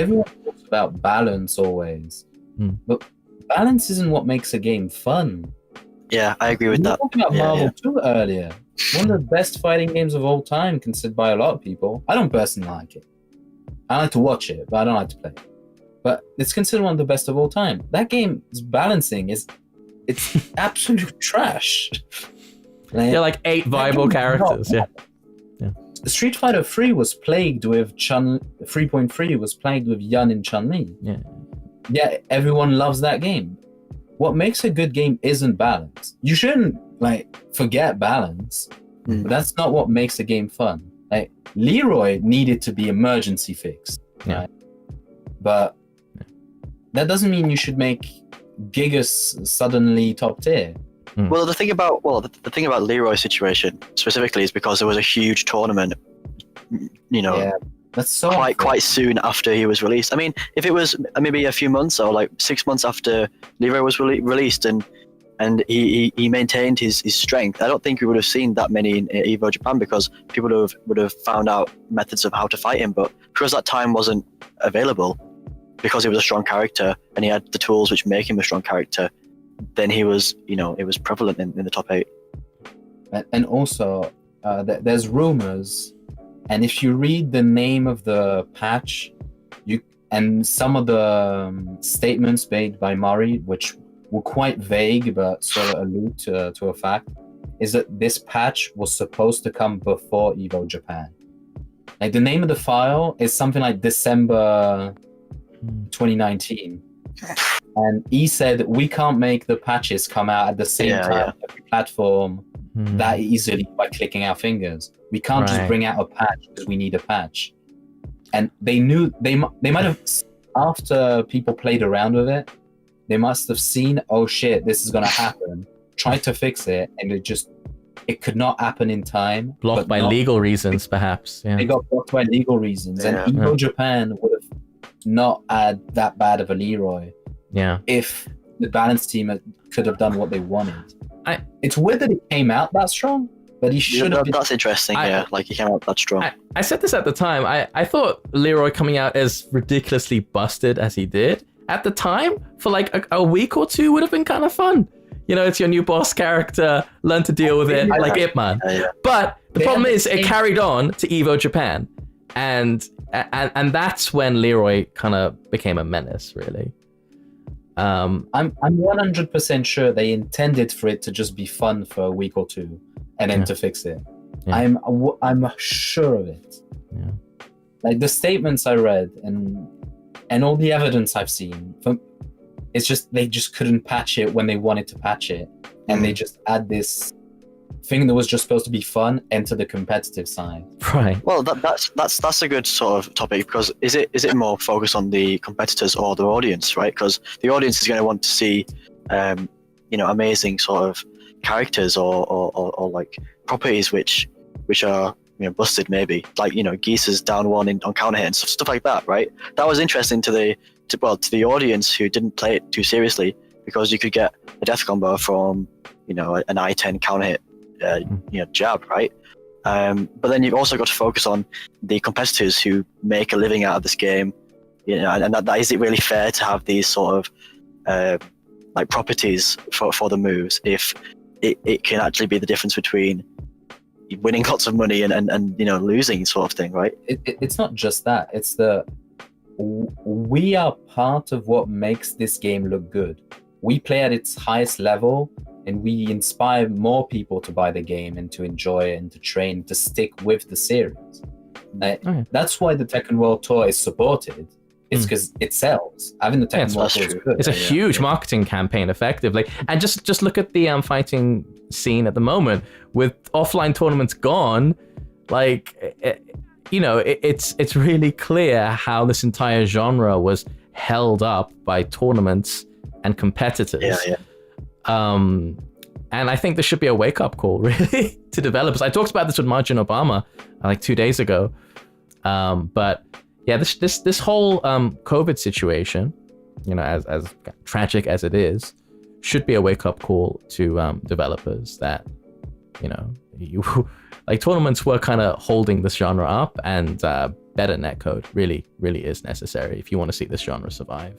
everyone talks about balance always, but balance isn't what makes a game fun. Yeah, I agree with We were that. talking about Marvel 2 earlier. One of the best fighting games of all time, considered by a lot of people. I don't personally like it. I like to watch it, but I don't like to play it. But it's considered one of the best of all time. That game's balancing it's absolute trash. Like 8 viable characters. Yeah. Street Fighter 3 was plagued with 3.3 was plagued with Yun and Chun-Li. Yeah, everyone loves that game. What makes a good game isn't balance. You shouldn't forget balance, but that's not what makes a game fun. Like Leroy needed to be emergency fixed, right? But that doesn't mean you should make Gigas suddenly top tier. Well, the thing about Leroy's situation specifically is because there was a huge tournament, that's so quite soon after he was released. I mean, if it was maybe a few months or like 6 months after Leroy was released and he maintained his strength, I don't think we would have seen that many in Evo Japan because people would have found out methods of how to fight him. But because that time wasn't available, because he was a strong character and he had the tools which make him a strong character, then he was, it was prevalent in the top 8. And also, there's rumors, and if you read the name of the patch, and some of the statements made by Mari, which were quite vague but sort of allude to a fact, is that this patch was supposed to come before Evo Japan. Like the name of the file is something like December 2019. And he said we can't make the patches come out at the same time on every platform that easily by clicking our fingers. We can't just bring out a patch because we need a patch. And they knew they might have, after people played around with it, they must have seen, oh shit, this is gonna happen, tried to fix it, and it could not happen in time. Blocked by legal reasons, perhaps. Yeah. They got blocked by legal reasons, and Evo Japan would have not had that bad of a Leroy. Yeah. If the balance team could have done what they wanted. It's weird that it came out that strong, but he should have. That's interesting. Like he came out that strong. I said this at the time. I thought Leroy coming out as ridiculously busted as he did at the time for like a week or two would have been kind of fun. It's your new boss character, learn to deal with it, like Ip Man. But the problem is it carried on to Evo Japan, and that's when Leroy kind of became a menace, really. I'm 100% sure they intended for it to just be fun for a week or two, and then to fix it. I'm sure of it. Yeah. Like the statements I read and all the evidence I've seen, it's just they just couldn't patch it when they wanted to patch it, and they just add this thing that was just supposed to be fun into the competitive side. Right. Well, that's a good sort of topic, because is it more focused on the competitors or the audience, right? Because the audience is going to want to see, amazing sort of characters or like properties which are busted, maybe like Geese's down one on counter hit and stuff like that, right? That was interesting to the audience who didn't play it too seriously, because you could get a death combo from an I-10 counter hit jab, right? But then you've also got to focus on the competitors who make a living out of this game, and that is it really fair to have these sort of like properties for the moves if it can actually be the difference between winning lots of money and losing, sort of thing, right? It's not just that, it's we are part of what makes this game look good. We play at its highest level, and we inspire more people to buy the game and to enjoy it and to train, to stick with the series. That's why the Tekken World Tour is supported. It's because it sells. Having the Tekken World Tour is good. It's a huge marketing campaign, effectively. And just look at the fighting scene at the moment. With offline tournaments gone, it's really clear how this entire genre was held up by tournaments and competitors. And I think there should be a wake-up call, really, to developers. I talked about this with Margin Obama like 2 days ago. But yeah, this whole COVID situation, as tragic as it is, should be a wake-up call to developers that you know, like tournaments were kind of holding this genre up, and better netcode really is necessary if you want to see this genre survive.